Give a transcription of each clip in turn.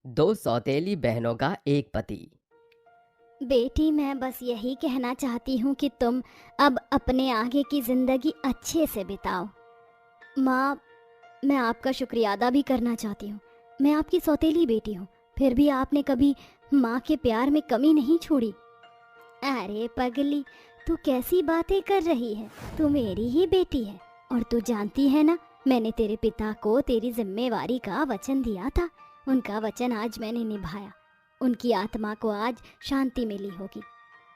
दो सौतेली बहनों का एक पति। बेटी, मैं बस यही कहना चाहती हूँ कि तुम अब अपने आगे की जिंदगी अच्छे से बिताओ। माँ, मैं आपका शुक्रिया अदा भी करना चाहती हूँ। मैं आपकी सौतेली बेटी हूँ, फिर भी आपने कभी माँ के प्यार में कमी नहीं छोड़ी। अरे पगली, तू कैसी बातें कर रही है? तू मेरी ही बेटी है और तू जानती है ना, मैंने तेरे पिता को तेरी जिम्मेवारी का वचन दिया था। उनका वचन आज मैंने निभाया। उनकी आत्मा को आज शांति मिली होगी।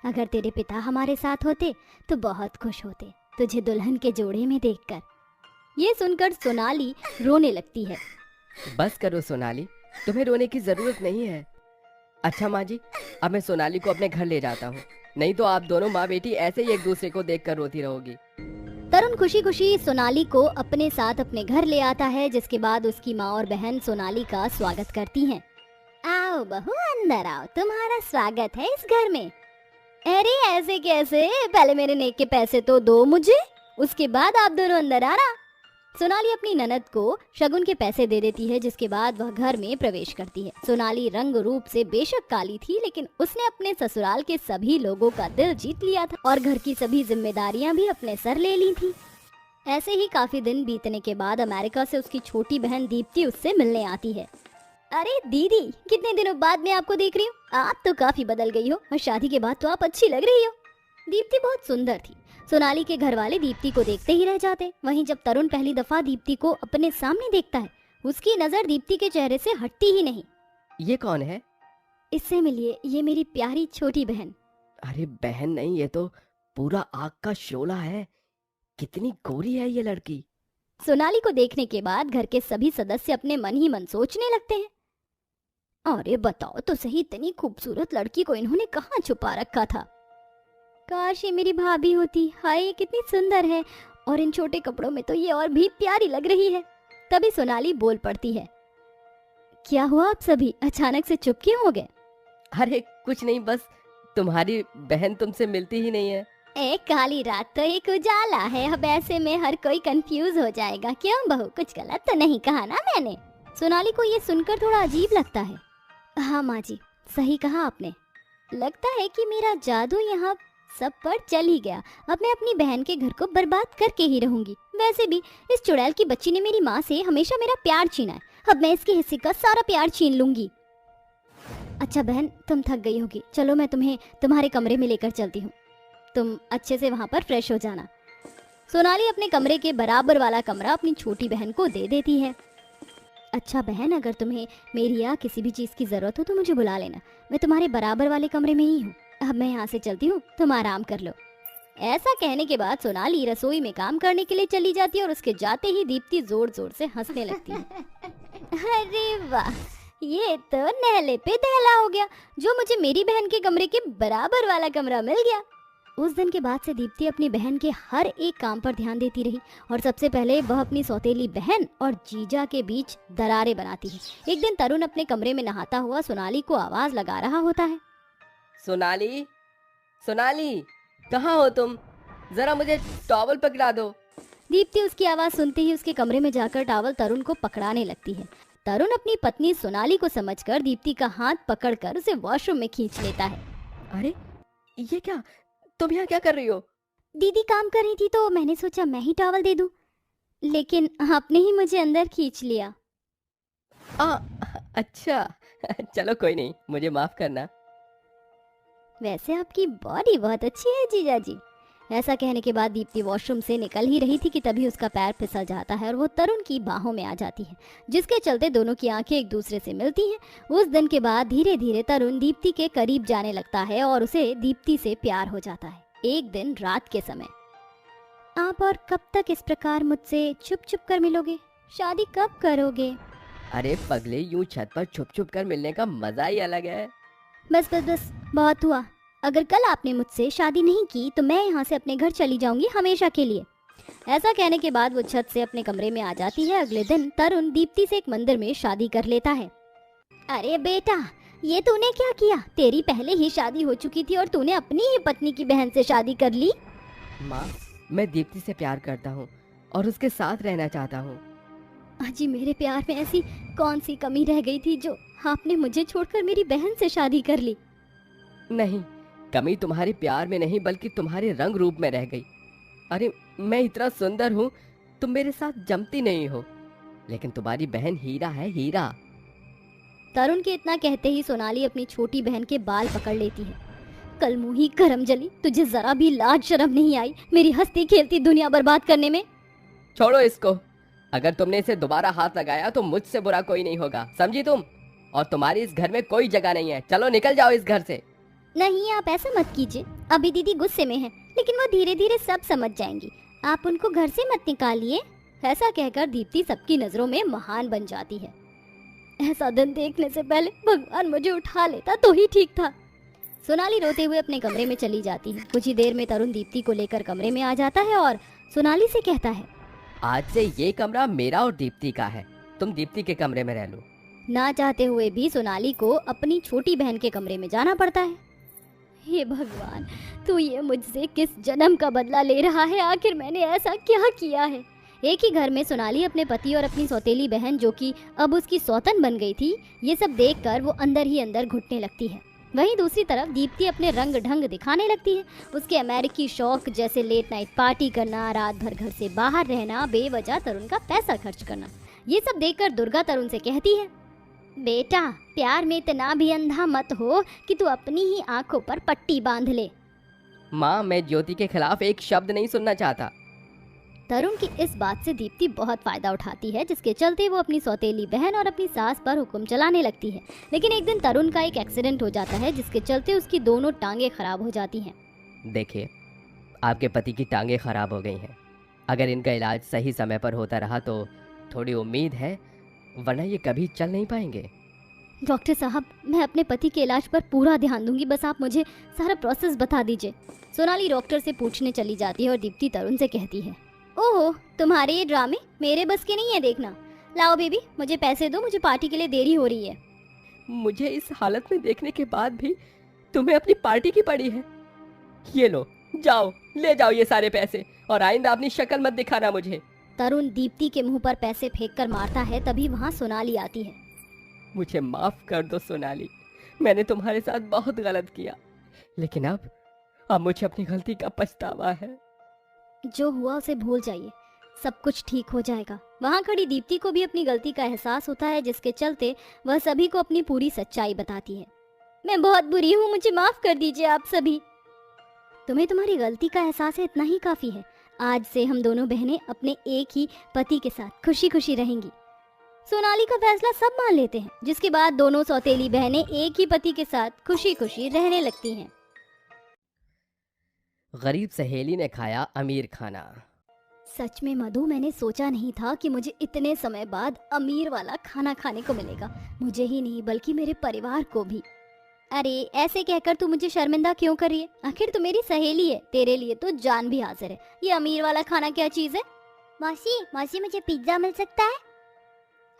अगर तेरे पिता हमारे साथ होते तो बहुत खुश होते तुझे दुल्हन के जोड़े में देखकर। ये सुनकर सोनाली रोने लगती है। बस करो सोनाली, तुम्हें रोने की जरूरत नहीं है। अच्छा माँ जी, अब मैं सोनाली को अपने घर ले जाता हूँ, नहीं तो आप दोनों माँ बेटी ऐसे ही एक दूसरे को देखकर रोती रहोगी। तरुण खुशी खुशी सोनाली को अपने साथ अपने घर ले आता है, जिसके बाद उसकी माँ और बहन सोनाली का स्वागत करती हैं। आओ बहू, अंदर आओ, तुम्हारा स्वागत है इस घर में। अरे ऐसे कैसे? पहले मेरे नेक के पैसे तो दो मुझे, उसके बाद आप दोनों अंदर आना। सोनाली अपनी ननद को शगुन के पैसे दे देती है, जिसके बाद वह घर में प्रवेश करती है। सोनाली रंग रूप से बेशक काली थी, लेकिन उसने अपने ससुराल के सभी लोगों का दिल जीत लिया था और घर की सभी जिम्मेदारियां भी अपने सर ले ली थी। ऐसे ही काफी दिन बीतने के बाद अमेरिका से उसकी छोटी बहन दीप्ति उससे मिलने आती है। अरे दीदी, कितने दिनों बाद मैं आपको देख रही हूँ। आप तो काफी बदल गई हो और शादी के बाद तो आप अच्छी लग रही हो। दीप्ति बहुत सुंदर थी। सोनाली के घर वाले दीप्ति को देखते ही रह जाते। वहीं जब तरुण पहली दफा दीप्ति को अपने सामने देखता है, उसकी नजर दीप्ति के चेहरे से हटती ही नहीं। ये कौन है? इससे मिलिए, ये मेरी प्यारी छोटी बहन। अरे बहन नहीं, ये तो पूरा आग का शोला है। कितनी गोरी है ये लड़की। सोनाली को देखने के बाद घर के सभी सदस्य अपने मन ही मन सोचने लगते हैं, अरे बताओ तो सही, इतनी खूबसूरत लड़की को इन्होंने कहाँ छुपा रखा था। काश ये मेरी भाभी होती। हाय, ये कितनी सुंदर है और इन छोटे कपड़ों में तो ये और भी प्यारी लग रही है। तभी सोनाली बोल पड़ती है, क्या हुआ आप सभी अचानक से चुप क्यों हो गए? अरे कुछ नहीं, बस तुम्हारी बहन तुमसे मिलती ही नहीं है। एक काली रात तो एक उजाला है, अब ऐसे में हर कोई कंफ्यूज हो जाएगा। क्यों बहू, कुछ गलत तो नहीं कहा ना मैंने? सोनाली को ये सुनकर थोड़ा अजीब लगता है। हाँ माँ जी, सही कहा आपने। लगता है कि मेरा जादू यहाँ सब पर चल ही गया। अब मैं अपनी बहन के घर को बर्बाद करके ही रहूंगी। वैसे भी इस चुड़ैल की बच्ची ने मेरी माँ से हमेशा मेरा प्यार छीना है, अब मैं इसके हिस्से का सारा प्यार छीन लूंगी। अच्छा बहन, तुम थक गई होगी, चलो मैं तुम्हें तुम्हारे कमरे में लेकर चलती हूँ। तुम अच्छे से वहाँ पर फ्रेश हो जाना। सोनाली अपने कमरे के बराबर वाला कमरा अपनी छोटी बहन को दे देती है। अच्छा बहन, अगर तुम्हें मेरी या किसी भी चीज़ की ज़रूरत हो तो मुझे बुला लेना, मैं तुम्हारे बराबर वाले कमरे में ही हूँ। अब मैं यहाँ से चलती हूँ, तुम आराम कर लो। ऐसा कहने के बाद सोनाली रसोई में काम करने के लिए चली जाती है और उसके जाते ही दीप्ति जोर जोर से हंसने लगती है। अरे वाह, ये तो नहले पे दहला हो गया, जो मुझे मेरी बहन के कमरे के बराबर वाला कमरा मिल गया। उस दिन के बाद से दीप्ति अपनी बहन के हर एक काम पर ध्यान देती रही और सबसे पहले वह अपनी सौतेली बहन और जीजा के बीच दरारें बनाती है। एक दिन तरुण अपने कमरे में नहाता हुआ सोनाली को आवाज लगा रहा होता है। सोनाली, सोनाली, कहाँ हो तुम? जरा मुझे टॉवल पकड़ा दो। दीप्ति उसकी आवाज सुनते ही उसके कमरे में जाकर टॉवल तरुण को पकड़ाने लगती है। तरुण अपनी पत्नी सोनाली को समझकर दीप्ति का हाथ पकड़कर उसे वॉशरूम में खींच लेता है। अरे ये क्या, तुम यहाँ क्या कर रही हो? दीदी काम कर रही थी तो मैंने सोचा मैं ही टॉवल दे दूं, लेकिन आपने ही मुझे अंदर खींच लिया। अच्छा चलो कोई नहीं, मुझे माफ करना। वैसे आपकी बॉडी बहुत अच्छी है जीजा जी। ऐसा कहने के बाद दीप्ति वॉशरूम से निकल ही रही थी कि तभी उसका पैर फिसल जाता है और वो तरुण की बाहों में आ जाती है, जिसके चलते दोनों की आंखें एक दूसरे से मिलती हैं। उस दिन के बाद धीरे धीरे तरुण दीप्ति के करीब जाने लगता है और उसे दीप्ति से प्यार हो जाता है। एक दिन रात के समय, आप और कब तक इस प्रकार मुझसे छुप छुप कर मिलोगे? शादी कब करोगे? अरे पगले, यूं छत पर छुप छुप कर मिलने का मजा ही अलग है। बस बस बस, बहुत हुआ। अगर कल आपने मुझसे शादी नहीं की तो मैं यहाँ से अपने घर चली जाऊंगी हमेशा के लिए। ऐसा कहने के बाद वो छत से अपने कमरे में आ जाती है। अगले दिन तरुण दीप्ति से एक मंदिर में शादी कर लेता है। अरे बेटा, ये तूने क्या किया? तेरी पहले ही शादी हो चुकी थी और तूने अपनी ही पत्नी की बहन से शादी कर ली। माँ, मैं दीप्ति से प्यार करता हूँ और उसके साथ रहना चाहता हूँ। अजी मेरे प्यार में ऐसी कौन सी कमी रह गई थी जो आपने मुझे छोड़कर मेरी बहन से शादी कर ली? नहीं, कमी तुम्हारे प्यार में नहीं बल्कि तुम्हारे रंग रूप में रह गई। अरे मैं इतना सुंदर हूँ, तुम मेरे साथ जमती नहीं हो, लेकिन तुम्हारी बहन हीरा है, हीरा। तरुण के इतना कहते ही सोनाली अपनी छोटी बहन के बाल पकड़ लेती है। कल मुही करम जली, तुझे जरा भी लाज शर्म नहीं आई मेरी हंसती खेलती दुनिया बर्बाद करने में? छोड़ो इसको, अगर तुमने इसे दोबारा हाथ लगाया तो मुझसे बुरा कोई नहीं होगा, समझी तुम? और तुम्हारी इस घर में कोई जगह नहीं है, चलो निकल जाओ इस घर से। नहीं, आप ऐसा मत कीजिए, अभी दीदी गुस्से में है, लेकिन वो धीरे धीरे सब समझ जाएंगी, आप उनको घर से मत निकालिए। ऐसा कहकर दीप्ति सबकी नजरों में महान बन जाती है। ऐसा दिन देखने से पहले भगवान मुझे उठा लेता तो ही ठीक था। सोनाली रोते हुए अपने कमरे में चली जाती है। कुछ ही देर में तरुण दीप्ति को लेकर कमरे में आ जाता है और सोनाली से कहता है, आज से ये कमरा मेरा और दीप्ति का है, तुम दीप्ति के कमरे में रह लो। ना चाहते हुए भी सोनाली को अपनी छोटी बहन के कमरे में जाना पड़ता है। हे भगवान, तू ये मुझसे किस जन्म का बदला ले रहा है? आखिर मैंने ऐसा क्या किया है? एक ही घर में सोनाली अपने पति और अपनी सौतेली बहन, जो कि अब उसकी सौतन बन गई थी, ये सब देखकर वो अंदर ही अंदर घुटने लगती है। वहीं दूसरी तरफ दीप्ति अपने रंग ढंग दिखाने लगती है। उसके अमेरिकी शौक जैसे लेट नाइट पार्टी करना, रात भर घर से बाहर रहना, बेवजह तरुण का पैसा खर्च करना, ये सब देखकर दुर्गा तरुण से कहती है, बेटा प्यार में इतना भी अंधा मत हो कि तू अपनी ही आंखों पर पट्टी बांध ले। माँ, मैं ज्योति के खिलाफ एक शब्द नहीं सुनना चाहता। तरुण की इस बात से दीप्ति बहुत फायदा उठाती है, जिसके चलते वो अपनी सौतेली बहन और अपनी सास पर हुक्म चलाने लगती है। लेकिन एक दिन तरुण का एक एक्सीडेंट हो जाता है, जिसके चलते उसकी दोनों टांगे खराब हो जाती हैं। देखिए, आपके पति की टांगे खराब हो गई हैं। अगर इनका इलाज सही समय पर होता रहा तो थोड़ी उम्मीद है, वरना ये कभी चल नहीं पाएंगे। डॉक्टर साहब, मैं अपने पति के इलाज पर पूरा ध्यान दूंगी, बस आप मुझे सारा प्रोसेस बता दीजिए। सोनाली डॉक्टर से पूछने चली जाती है और दीप्ति तरुण से कहती है, ओहो, तुम्हारे ये ड्रामे मेरे बस के नहीं है देखना। लाओ बेबी, मुझे पैसे दो, मुझे पार्टी के लिए देरी हो रही है। मुझे इस हालत में देखने के बाद भी तुम्हें अपनी पार्टी की पड़ी है। ये लो, जाओ ले जाओ ये सारे पैसे, और आइंदा अपनी शक्ल मत दिखाना मुझे। तरुण दीप्ति के मुंह पर पैसे फेंक कर मारता है, तभी वहाँ सोनाली आती है। मुझे माफ कर दो सोनाली, मैंने तुम्हारे साथ बहुत गलत किया, लेकिन अब मुझे अपनी गलती का पछतावा है। जो हुआ उसे भूल जाइए, सब कुछ ठीक हो जाएगा। वहाँ खड़ी दीप्ति को भी अपनी गलती का एहसास होता है, जिसके चलते वह सभी को अपनी पूरी सच्चाई बताती है। मैं बहुत बुरी हूँ, मुझे माफ कर दीजिए आप सभी। तुम्हें तुम्हारी गलती का एहसास है, इतना ही काफी है। आज से हम दोनों बहनें अपने एक ही पति के साथ खुशी खुशी रहेंगी। सोनाली का फैसला सब मान लेते हैं, जिसके बाद दोनों सौतेली बहनें एक ही पति के साथ खुशी खुशी रहने लगती हैं। गरीब सहेली ने खाया अमीर खाना। सच में मधु, मैंने सोचा नहीं था कि मुझे इतने समय बाद अमीर वाला खाना खाने को मिलेगा। मुझे ही नहीं बल्कि मेरे परिवार को भी। अरे ऐसे कहकर तू मुझे शर्मिंदा क्यों कर रही है? आखिर तू मेरी सहेली है, तेरे लिए तो जान भी हाजिर है। ये अमीर वाला खाना क्या चीज है? मौसी मुझे पिज्जा मिल सकता है?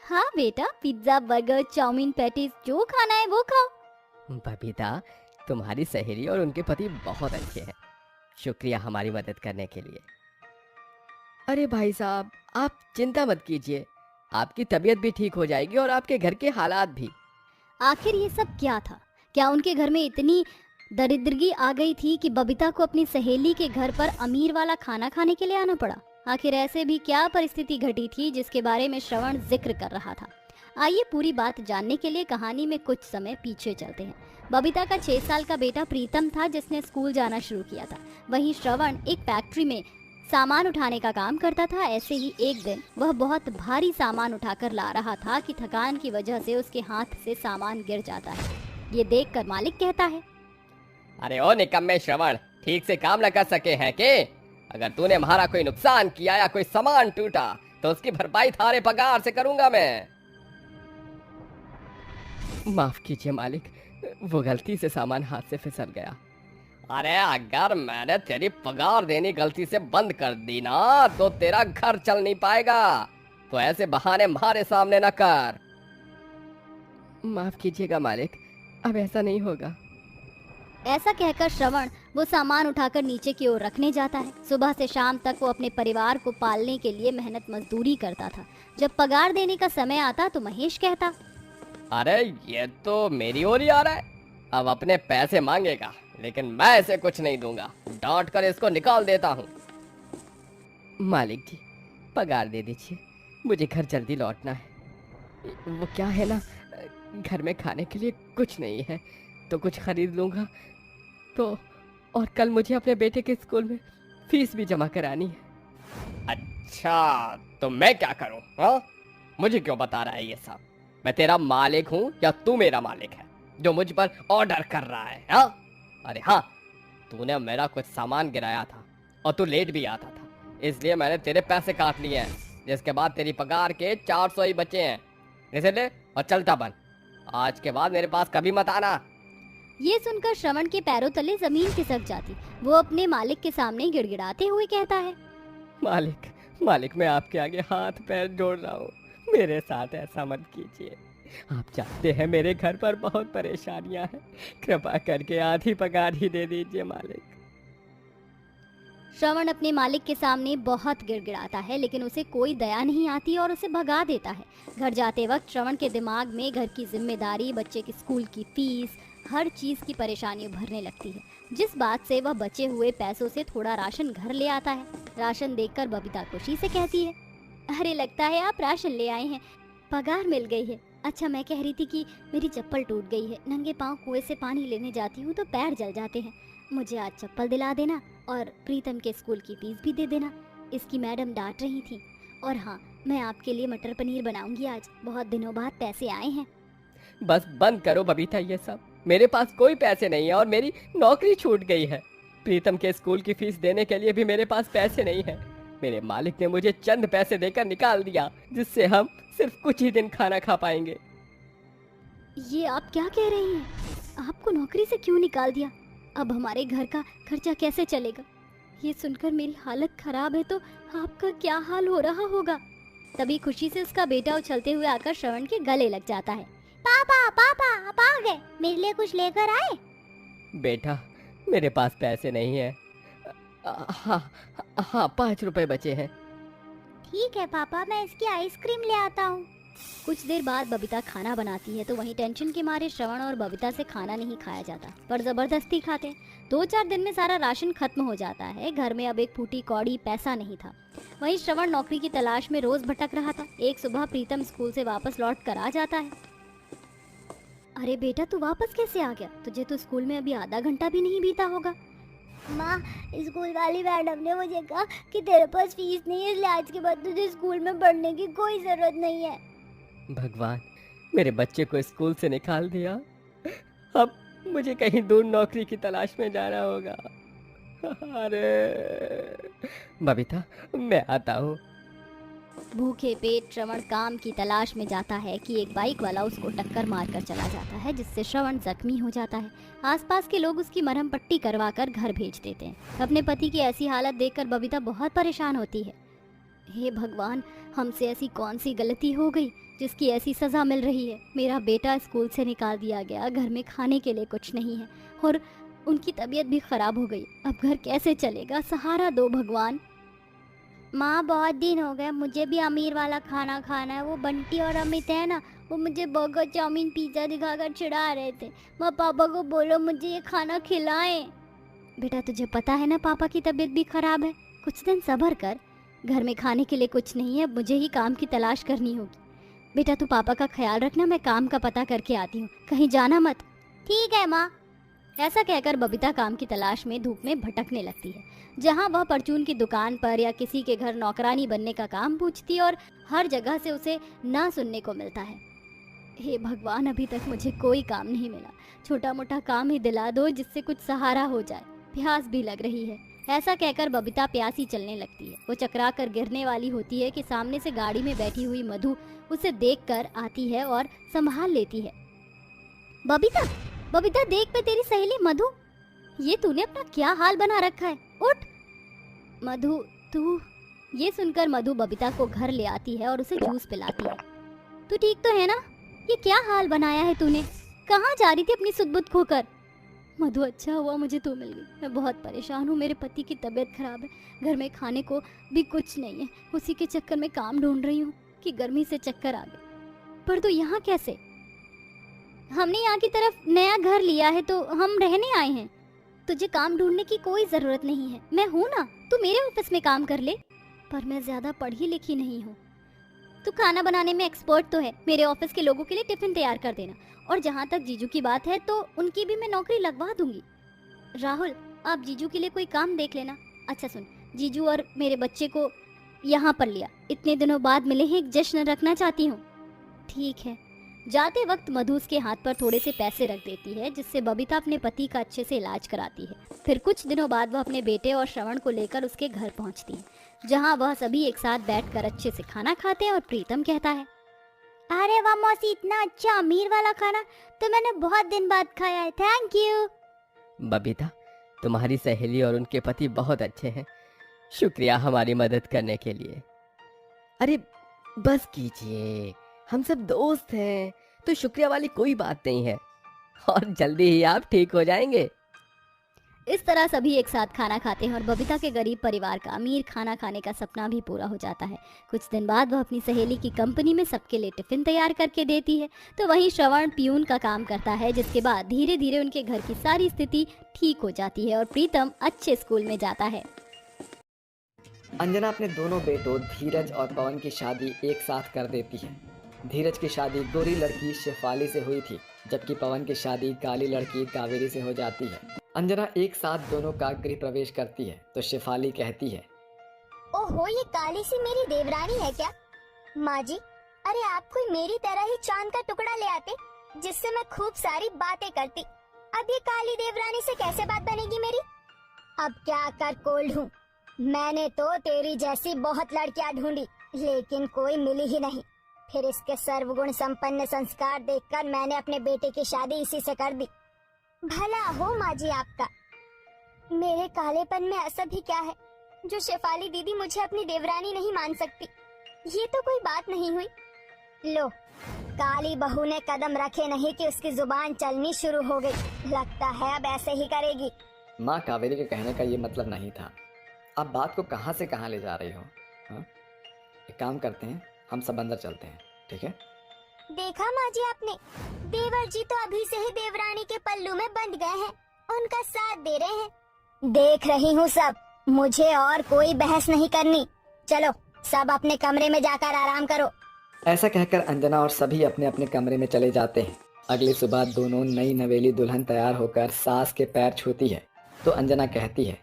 हाँ बेटा, पिज्जा, बर्गर, चाउमीन, पैटीज, जो खाना है वो खाओ। बबीता, तुम्हारी सहेली और उनके पति बहुत अच्छे हैं, शुक्रिया हमारी मदद करने के लिए। अरे भाई साहब, आप चिंता मत कीजिए, आपकी तबीयत भी ठीक हो जाएगी और आपके घर के हालात भी। आखिर ये सब क्या था? क्या उनके घर में इतनी दरिद्रगी आ गई थी कि बबीता को अपनी सहेली के घर पर अमीर वाला खाना खाने के लिए आना पड़ा? आखिर ऐसे भी क्या परिस्थिति घटी थी जिसके बारे में श्रवण जिक्र कर रहा था? आइए पूरी बात जानने के लिए कहानी में कुछ समय पीछे चलते हैं। बबीता का 6 साल का बेटा प्रीतम था, जिसने स्कूल जाना शुरू किया था। वहीं श्रवण एक फैक्ट्री में सामान उठाने का काम करता था। ऐसे ही एक दिन वह बहुत भारी सामान उठाकर ला रहा था कि थकान की वजह से उसके हाथ से सामान गिर जाता है। ये देखकर मालिक कहता है, अरे ओ निकम्मे श्रवण, ठीक से काम न कर सके हैं के? अगर तूने हमारा कोई नुकसान किया या कोई सामान टूटा तो उसकी भरपाई थारे पगार से करूंगा मैं। माफ कीजिए मालिक, वो गलती से सामान हाथ से फिसल गया। अरे अगर मैंने तेरी पगार देनी गलती से बंद कर दी ना तो तेरा घर चल नहीं पाएगा, तो ऐसे बहाने हमारे सामने न कर। माफ कीजिएगा मालिक, अब ऐसा नहीं होगा। ऐसा कहकर श्रवण वो सामान उठाकर नीचे की ओर रखने जाता है। सुबह से शाम तक वो अपने परिवार को पालने के लिए मेहनत मजदूरी करता था। जब पगार देने का समय आता तो महेश कहता, अरे ये तो मेरी ओर ही आ रहा है, अब अपने पैसे मांगेगा, लेकिन मैं इसे कुछ नहीं दूंगा, डांट कर इसको निकाल देता हूँ। मालिक जी, पगार दे दीजिए, मुझे घर जल्दी लौटना है। वो क्या है ना, घर में खाने के लिए कुछ नहीं है, तो कुछ खरीद लूंगा तो, और कल मुझे अपने बेटे के स्कूल में फीस भी जमा करानी है। अच्छा, तो मैं क्या करूं? हाँ, मुझे क्यों बता रहा है ये सब? मैं तेरा मालिक हूँ या तू मेरा मालिक है जो मुझ पर ऑर्डर कर रहा है? हाँ, अरे हाँ, तूने मेरा कुछ सामान गिराया था और तू लेट भी आता था, इसलिए मैंने तेरे पैसे काट लिए हैं, जिसके बाद तेरी पगार के 400 ही बचे हैं। इसे ले और चलता बन, आज के बाद मेरे पास कभी मत आना। ये सुनकर श्रवण के पैरों तले जमीन खिसक जाती। वो अपने मालिक के सामने गिड़गिड़ाते हुए कहता है, मालिक, मालिक, मैं आपके आगे हाथ पैर जोड़ रहा हूँ, मेरे साथ ऐसा मत कीजिए। आप जानते हैं मेरे घर पर बहुत परेशानियां हैं, कृपा करके आधी पगार ही दे दीजिए मालिक। श्रवण अपने मालिक के सामने बहुत गिड़गिड़ाता है, लेकिन उसे कोई दया नहीं आती और उसे भगा देता है। घर जाते वक्त श्रवण के दिमाग में घर की जिम्मेदारी, बच्चे की स्कूल की फीस, हर चीज की परेशानी उभरने लगती है, जिस बात से वह बचे हुए पैसों से थोड़ा राशन घर ले आता है। राशन देखकर बबीता खुशी से कहती है, अरे लगता है आप राशन ले आए हैं, पगार मिल गई है। अच्छा, मैं कह रही थी कि मेरी चप्पल टूट गई है, नंगे पाँव कुएं से पानी लेने जाती हूँ तो पैर जल जाते हैं, मुझे आज चप्पल दिला देना और प्रीतम के स्कूल की फीस भी दे देना, इसकी मैडम डांट रही थी। और हाँ, मैं आपके लिए मटर पनीर बनाऊंगी आज, बहुत दिनों बाद पैसे आए हैं। बस बंद करो बबीता ये सब, मेरे पास कोई पैसे नहीं है और मेरी नौकरी छूट गई है। प्रीतम के स्कूल की फीस देने के लिए भी मेरे पास पैसे नहीं है। मेरे मालिक ने मुझे चंद पैसे देकर निकाल दिया, जिससे हम सिर्फ कुछ ही दिन खाना खा पाएंगे। ये आप क्या कह रही हैं? आपको नौकरी से क्यों निकाल दिया? अब हमारे घर का खर्चा कैसे चलेगा? ये सुनकर मेरी हालत खराब है तो आपका क्या हाल हो रहा होगा। तभी खुशी से उसका बेटा उछलते हुए आकर श्रवण के गले लग जाता है। पापा, पापा, आप आ गए, मेरे लिए कुछ लेकर आए? बेटा, मेरे पास पैसे नहीं है। हाँ हाँ, 5 रुपए बचे हैं। ठीक है पापा, मैं इसकी आइसक्रीम ले आता हूँ। कुछ देर बाद बबीता खाना बनाती है तो वहीं टेंशन के मारे श्रवण और बबीता से खाना नहीं खाया जाता, पर जबरदस्ती खाते हैं। 2-4 दिन में सारा राशन खत्म हो जाता है। घर में अब एक फूटी कौड़ी पैसा नहीं था। वहीं श्रवण नौकरी की तलाश में रोज भटक रहा था। एक सुबह प्रीतम स्कूल से वापस लौट कर आ जाता है। अरे बेटा, तू वापस कैसे आ गया? तुझे तो स्कूल में अभी आधा घंटा भी नहीं बीता होगा। माँ, स्कूल वाली मैडम ने मुझे कहा कि तेरे पास फीस नहीं है, इसलिए आज के बाद तुझे स्कूल में पढ़ने की कोई जरूरत नहीं है। भगवान, मेरे बच्चे को स्कूल से निकाल दिया, अब मुझे कहीं दूर नौकरी की तलाश में जाना होगा। अरे बबीता, मैं आता हूँ। भूखे पेट श्रवण काम की तलाश में जाता है कि एक बाइक वाला उसको टक्कर मारकर चला जाता है, जिससे श्रवण जख्मी हो जाता है। आसपास के लोग उसकी मरहम पट्टी करवाकर घर भेज देते हैं। अपने पति की ऐसी हालत देखकर बबीता बहुत परेशान होती है। हे भगवान, हमसे ऐसी कौन सी गलती हो गई जिसकी ऐसी सजा मिल रही है? मेरा बेटा स्कूल से निकाल दिया गया, घर में खाने के लिए कुछ नहीं है और उनकी तबीयत भी खराब हो गई। अब घर कैसे चलेगा? सहारा दो भगवान। माँ, बहुत दिन हो गए, मुझे भी अमीर वाला खाना खाना है। वो बंटी और अमित है ना, वो मुझे बर्गर, चाउमीन, पिज्ज़ा दिखाकर चिढ़ा रहे थे। माँ, पापा को बोलो मुझे ये खाना खिलाएं। बेटा, तुझे पता है ना पापा की तबीयत भी खराब है, कुछ दिन सब्र कर। घर में खाने के लिए कुछ नहीं है, मुझे ही काम की तलाश करनी होगी। बेटा, तू पापा का ख्याल रखना, मैं काम का पता करके आती हूँ, कहीं जाना मत। ठीक है माँ। ऐसा कहकर बबीता काम की तलाश में धूप में भटकने लगती है। जहाँ वह परचून की दुकान पर या किसी के घर नौकरानी बनने का काम पूछती और हर जगह से उसे ना सुनने को मिलता है। हे भगवान, अभी तक मुझे कोई काम नहीं मिला, छोटा मोटा काम ही दिला दो जिससे कुछ सहारा हो जाए, प्यास भी लग रही है। ऐसा कहकर बबीता प्यासी चलने लगती है। वो चकरा कर गिरने वाली होती है कि सामने से गाड़ी में बैठी हुई मधु उसे देखकर आती है और संभाल लेती है। बबीता, बबीता देख पे तेरी सहेली मधु, ये तूने अपना क्या हाल बना रखा है, उठ। मधु, तू? ये सुनकर मधु बबीता को घर ले आती है और उसे जूस पिलाती है। तू ठीक तो है ना? ये क्या हाल बनाया है तूने? कहाँ जा रही थी अपनी सुध-बुध खोकर? मधु अच्छा हुआ मुझे तू मिल गई। मैं बहुत परेशान हूँ, मेरे पति की तबीयत खराब है, घर में खाने को भी कुछ नहीं है। उसी के चक्कर में काम ढूंढ रही हूँ कि गर्मी से चक्कर आ गए। पर तू यहाँ कैसे? हमने यहाँ की तरफ नया घर लिया है तो हम रहने आए हैं। तुझे काम ढूंढने की कोई जरूरत नहीं है, मैं हूँ ना, तू मेरे ऑफिस में काम कर ले। पर मैं ज्यादा पढ़ी लिखी नहीं हूँ। तू खाना बनाने में एक्सपर्ट तो है, मेरे ऑफिस के लोगों के लिए टिफिन तैयार कर देना। और जहाँ तक जीजू की बात है तो उनकी भी मैं नौकरी लगवा दूंगी। राहुल, आप जीजू के लिए कोई काम देख लेना। अच्छा सुन, जीजू और मेरे बच्चे को यहाँ पर लिया, इतने दिनों बाद मिले हैं, एक जश्न रखना चाहती हूँ। ठीक है। जाते वक्त मधु उसके हाथ पर थोड़े से पैसे रख देती है, जिससे बबीता अपने पति का अच्छे से इलाज कराती है। फिर कुछ दिनों बाद वह अपने बेटे और श्रवण को लेकर उसके घर पहुंचती है, जहां वह सभी एक साथ बैठकर अच्छे से खाना खाते हैं। और प्रीतम कहता है, अरे वाह मौसी, इतना अच्छा अमीर वाला खाना तो मैंने बहुत दिन बाद खाया है, थैंक यू। बबीता, तुम्हारी सहेली और उनके पति बहुत अच्छे हैं, शुक्रिया हमारी मदद करने के लिए। अरे बस कीजिए, हम सब दोस्त हैं, तो शुक्रिया वाली कोई बात नहीं है, और जल्दी ही आप ठीक हो जाएंगे। इस तरह सभी एक साथ खाना खाते हैं और बबीता के गरीब परिवार का अमीर खाना खाने का सपना भी पूरा हो जाता है। कुछ दिन बाद वह अपनी सहेली की कंपनी में सबके लिए टिफिन तैयार करके देती है, तो वहीं श्रवण पियून का काम करता है, जिसके बाद धीरे धीरे उनके घर की सारी स्थिति ठीक हो जाती है और प्रीतम अच्छे स्कूल में जाता है। अंजना अपने दोनों बेटों धीरज और पवन की शादी एक साथ कर देती है। धीरज की शादी गोरी लड़की शेफाली से हुई थी, जबकि पवन की शादी काली लड़की कावेरी से हो जाती है। अंजना एक साथ दोनों का गृह प्रवेश करती है तो शेफाली कहती है, ओहो, ये काली सी मेरी देवरानी है क्या? माँ जी, अरे आप कोई मेरी तरह ही चांद का टुकड़ा ले आते, जिससे मैं खूब सारी बातें करती। अब ये काली देवरानी से कैसे बात बनेगी मेरी? अब क्या कर कोल्ड हूँ, मैंने तो तेरी जैसी बहुत लड़कियां ढूंढी, लेकिन कोई मिली ही नहीं। फिर इसके सर्वगुण संपन्न संस्कार देखकर मैंने अपने बेटे की शादी इसी से कर दी। भला हो माँ जी आपका। मेरे कालेपन में ऐसा भी क्या है जो शेफाली दीदी मुझे अपनी देवरानी नहीं मान सकती? ये तो कोई बात नहीं हुई। लो, काली बहू ने कदम रखे नहीं कि उसकी जुबान चलनी शुरू हो गई। लगता है अब ऐसे ही करेगी। माँ, कावेरी के कहने का ये मतलब नहीं था। आप बात को कहाँ से कहाँ ले जा रही हो? हाँ, एक काम करते हैं, हम सब अंदर चलते हैं, ठीक है? देखा माँ जी आपने, देवर जी तो अभी से ही देवरानी के पल्लू में बंध गए हैं, उनका साथ दे रहे हैं। देख रही हूँ सब, मुझे और कोई बहस नहीं करनी। चलो सब अपने कमरे में जाकर आराम करो। ऐसा कहकर अंजना और सभी अपने अपने कमरे में चले जाते हैं। अगली सुबह दोनों नई नवेली दुल्हन तैयार होकर सास के पैर छूती है तो अंजना कहती है,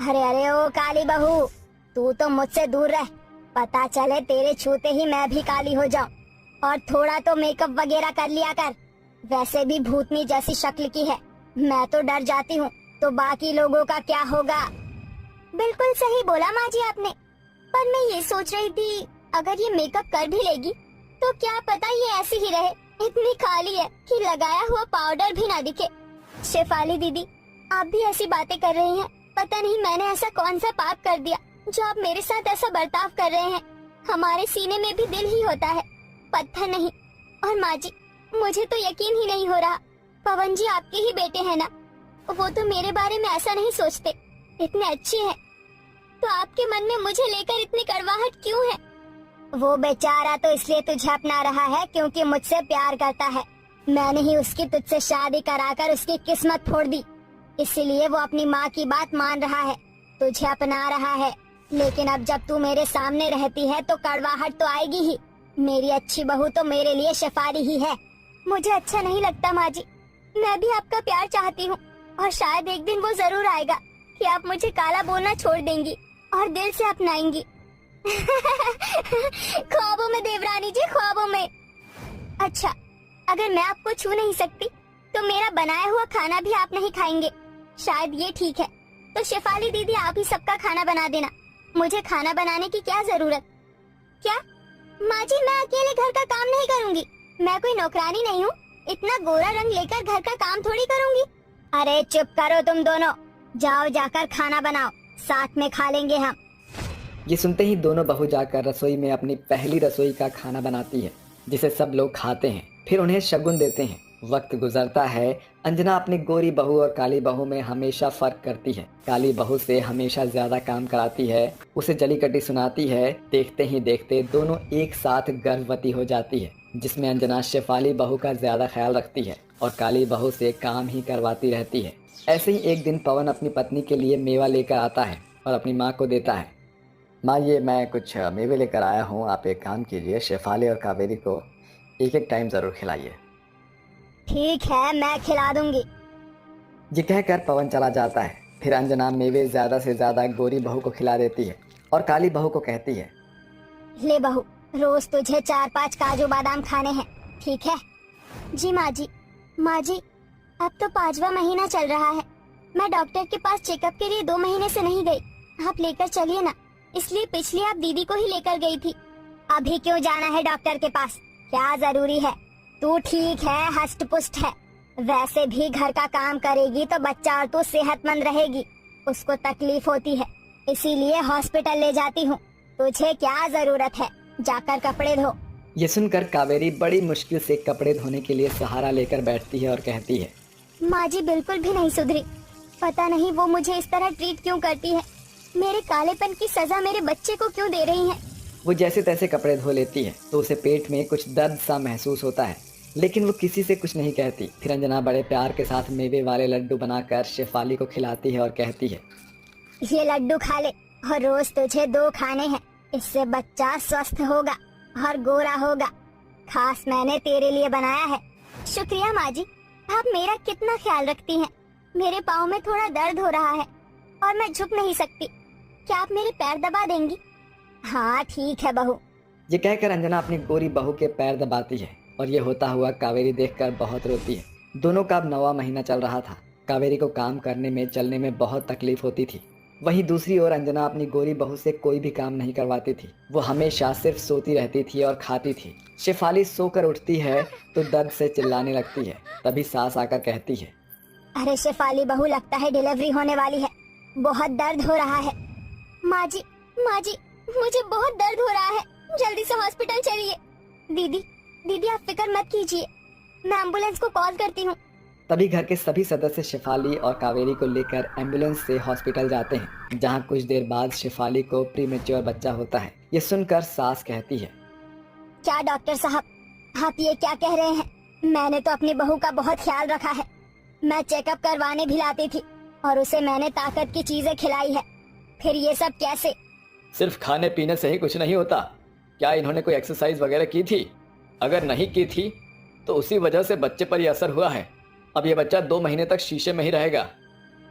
अरे अरे ओ काली बहू, तू तो मुझसे दूर रह, पता चले तेरे छूते ही मैं भी काली हो जाऊं। और थोड़ा तो मेकअप वगैरह कर लिया कर, वैसे भी भूतनी जैसी शक्ल की है। मैं तो डर जाती हूँ, तो बाकी लोगों का क्या होगा? बिल्कुल सही बोला माँ जी आपने, पर मैं ये सोच रही थी अगर ये मेकअप कर भी लेगी तो क्या पता ये ऐसी ही रहे, इतनी काली है कि लगाया हुआ पाउडर भी ना दिखे। शेफाली दीदी, आप भी ऐसी बातें कर रही हैं। पता नहीं मैंने ऐसा कौन सा पाप कर दिया जो आप मेरे साथ ऐसा बर्ताव कर रहे हैं। हमारे सीने में भी दिल ही होता है, पत्थर नहीं। और माँ जी, मुझे तो यकीन ही नहीं हो रहा, पवन जी आपके ही बेटे हैं ना? वो तो मेरे बारे में ऐसा नहीं सोचते, इतने अच्छे हैं, तो आपके मन में मुझे लेकर इतनी कड़वाहट क्यों है? वो बेचारा तो इसलिए तुझे अपना रहा है क्योंकि मुझसे प्यार करता है। मैंने ही उसकी तुझसे शादी कराकर उसकी किस्मत फोड़ दी, इसीलिए वो अपनी माँ की बात मान रहा है, तुझे अपना रहा है। लेकिन अब जब तू मेरे सामने रहती है तो कड़वाहट तो आएगी ही। मेरी अच्छी बहू तो मेरे लिए शेफाली ही है। मुझे अच्छा नहीं लगता माँ जी, मैं भी आपका प्यार चाहती हूँ, और शायद एक दिन वो जरूर आएगा कि आप मुझे काला बोलना छोड़ देंगी और दिल से अपनाएंगी। ख्वाबों में देवरानी जी, ख्वाबों में। अच्छा, अगर मैं आपको छू नहीं सकती तो मेरा बनाया हुआ खाना भी आप नहीं खाएंगे, शायद ये ठीक है। तो शेफाली दीदी, आप ही सबका खाना बना देना, मुझे खाना बनाने की क्या जरूरत? क्या माँ जी, मैं अकेले घर का काम नहीं करूँगी, मैं कोई नौकरानी नहीं हूँ, इतना गोरा रंग लेकर घर का काम थोड़ी करूँगी। अरे चुप करो तुम दोनों, जाओ जाकर खाना बनाओ, साथ में खा लेंगे हम। ये सुनते ही दोनों बहू जाकर रसोई में अपनी पहली रसोई का खाना बनाती है, जिसे सब लोग खाते हैं। फिर उन्हें शगुन देते हैं। वक्त गुजरता है। अंजना अपनी गोरी बहू और काली बहू में हमेशा फर्क करती है। काली बहू से हमेशा ज्यादा काम कराती है, उसे जली कटी सुनाती है। देखते ही देखते दोनों एक साथ गर्भवती हो जाती है, जिसमें अंजना शेफाली बहू का ज्यादा ख्याल रखती है और काली बहू से काम ही करवाती रहती है। ऐसे ही एक दिन पवन अपनी पत्नी के लिए मेवा लेकर आता है और अपनी माँ को देता है। माँ, ये मैं कुछ मेवे लेकर आया हूँ, आप एक काम कीजिए, शेफाली और कावेरी को एक एक टाइम ज़रूर खिलाइए। ठीक है, मैं खिला दूंगी। ये कहकर पवन चला जाता है। फिर अंजना मेवे ज़्यादा से ज़्यादा गोरी बहू को खिला देती है और काली बहू को कहती है, ले बहू, रोज तुझे 4-5 काजू बादाम खाने हैं, ठीक है? जी माँ जी। माँ जी, अब तो 5वां महीना चल रहा है। मैं डॉक्टर के पास चेकअप के लिए 2 महीने से नहीं गई। आप लेकर चलिए ना, इसलिए पिछली आप दीदी को ही लेकर गई थी। अभी क्यों जाना है डॉक्टर के पास? क्या जरूरी है? तू ठीक है, हष्ट पुष्ट है। वैसे भी घर का काम करेगी तो बच्चा और तू सेहतमंद रहेगी। उसको तकलीफ होती है, इसीलिए हॉस्पिटल ले जाती हूँ। तुझे क्या जरूरत है? जाकर कपड़े धो। ये सुनकर कावेरी बड़ी मुश्किल से कपड़े धोने के लिए सहारा लेकर बैठती है और कहती है, माँ जी बिल्कुल भी नहीं सुधरी। पता नहीं वो मुझे इस तरह ट्रीट क्यों करती है। मेरे कालेपन की सजा मेरे बच्चे को क्यों दे रही है? वो जैसे तैसे कपड़े धो लेती है तो उसे पेट में कुछ दर्द सा महसूस होता है, लेकिन वो किसी से कुछ नहीं कहती। फिर अंजना बड़े प्यार के साथ मेवे वाले लड्डू बनाकर शेफाली को खिलाती है और कहती है, ये लड्डू खा ले और रोज तुझे 2 खाने हैं। इससे बच्चा स्वस्थ होगा और गोरा होगा। खास मैंने तेरे लिए बनाया है। शुक्रिया माँ जी, आप मेरा कितना ख्याल रखती हैं। मेरे पाँव में थोड़ा दर्द हो रहा है और मैं झुक नहीं सकती। क्या आप मेरे पैर दबा देंगी? हाँ ठीक है बहू। ये कहकर अंजना अपनी गोरी बहू के पैर दबाती है और ये होता हुआ कावेरी देखकर बहुत रोती है। दोनों का अब 9वां महीना चल रहा था। कावेरी को काम करने में चलने में बहुत तकलीफ होती थी। वहीं दूसरी ओर अंजना अपनी गोरी बहू से कोई भी काम नहीं करवाती थी। वो हमेशा सिर्फ सोती रहती थी और खाती थी। शेफाली सोकर उठती है तो दर्द से चिल्लाने लगती है। तभी सास आकर कहती है, अरे शेफाली बहू, लगता है डिलीवरी होने वाली है। बहुत दर्द हो रहा है। माँ जी मुझे बहुत दर्द हो रहा है, जल्दी से हॉस्पिटल चलिए। दीदी आप फिक्र मत कीजिए, मैं एम्बुलेंस को कॉल करती हूँ। तभी घर के सभी सदस्य शेफाली और कावेरी को लेकर एम्बुलेंस से हॉस्पिटल जाते हैं, जहां कुछ देर बाद शेफाली को प्रीमेच्योर बच्चा होता है। ये सुनकर सास कहती है, क्या डॉक्टर साहब, आप ये क्या कह रहे हैं? मैंने तो अपनी बहू का बहुत ख्याल रखा है। मैं चेकअप करवाने भी लाती थी और उसे मैंने ताकत की चीजें खिलाई है। फिर ये सब कैसे? सिर्फ खाने पीने से ही कुछ नहीं होता। क्या इन्होंने कोई एक्सरसाइज वगैरह की थी? अगर नहीं की थी तो उसी वजह से बच्चे पर ये असर हुआ है। अब ये बच्चा 2 महीने तक शीशे में ही रहेगा।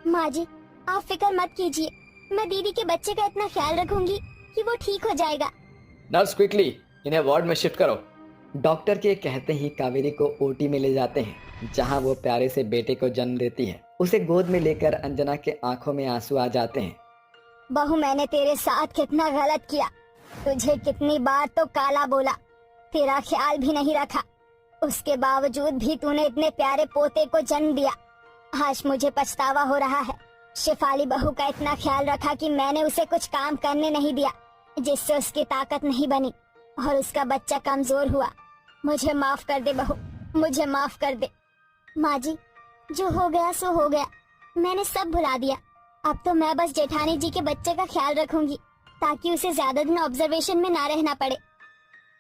माँ जी आप फिक्र मत कीजिए, मैं दीदी के बच्चे का इतना ख्याल रखूंगी कि वो ठीक हो जाएगा। नर्स, क्विकली इन्हें वार्ड में शिफ्ट करो। डॉक्टर के कहते ही कावेरी को ओटी में ले जाते हैं, जहां वो प्यारे से बेटे को जन्म देती है। उसे गोद में लेकर अंजना के आंखों में आंसू आ जाते हैं। बहू, मैंने तेरे साथ कितना गलत किया। तुझे कितनी बार तो काला बोला, तेरा ख्याल भी नहीं रखा। उसके बावजूद भी तूने इतने प्यारे पोते को जन्म दिया। आज मुझे पछतावा हो रहा है। शेफाली बहू का इतना ख्याल रखा कि मैंने उसे कुछ काम करने नहीं दिया, जिससे उसकी ताकत नहीं बनी और उसका बच्चा कमजोर हुआ। मुझे माफ कर दे बहू, मुझे माफ कर दे। माँ जी, जो हो गया सो हो गया, मैंने सब भुला दिया। अब तो मैं बस जेठानी जी के बच्चे का ख्याल रखूंगी, ताकि उसे ज्यादा दिन ऑब्जर्वेशन में ना रहना पड़े।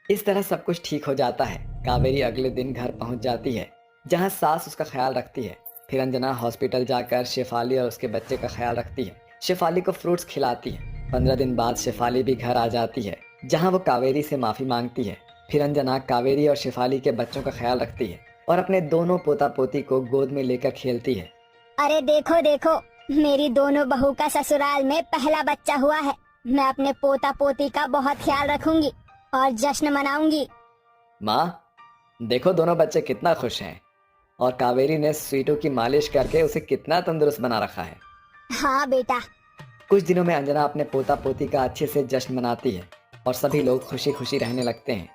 इस तरह सब कुछ ठीक हो जाता है। कावेरी अगले दिन घर पहुंच जाती है, जहां सास उसका ख्याल रखती है। फिर अंजना हॉस्पिटल जाकर शेफाली और उसके बच्चे का ख्याल रखती है। शेफाली को फ्रूट्स खिलाती है। 15 दिन बाद शेफाली भी घर आ जाती है, जहां वो कावेरी से माफी मांगती है। फिर अंजना कावेरी और शेफाली के बच्चों का ख्याल रखती है और अपने दोनों पोता पोती को गोद में लेकर खेलती है। अरे देखो देखो, मेरी दोनों बहू का ससुराल में पहला बच्चा हुआ है। मैं अपने पोता पोती का बहुत ख्याल रखूंगी और जश्न मनाऊंगी। माँ, देखो दोनों बच्चे कितना खुश हैं और कावेरी ने स्वीटू की मालिश करके उसे कितना तंदुरुस्त बना रखा है। हाँ बेटा। कुछ दिनों में अंजना अपने पोता पोती का अच्छे से जश्न मनाती है और सभी लोग खुशी खुशी रहने लगते हैं।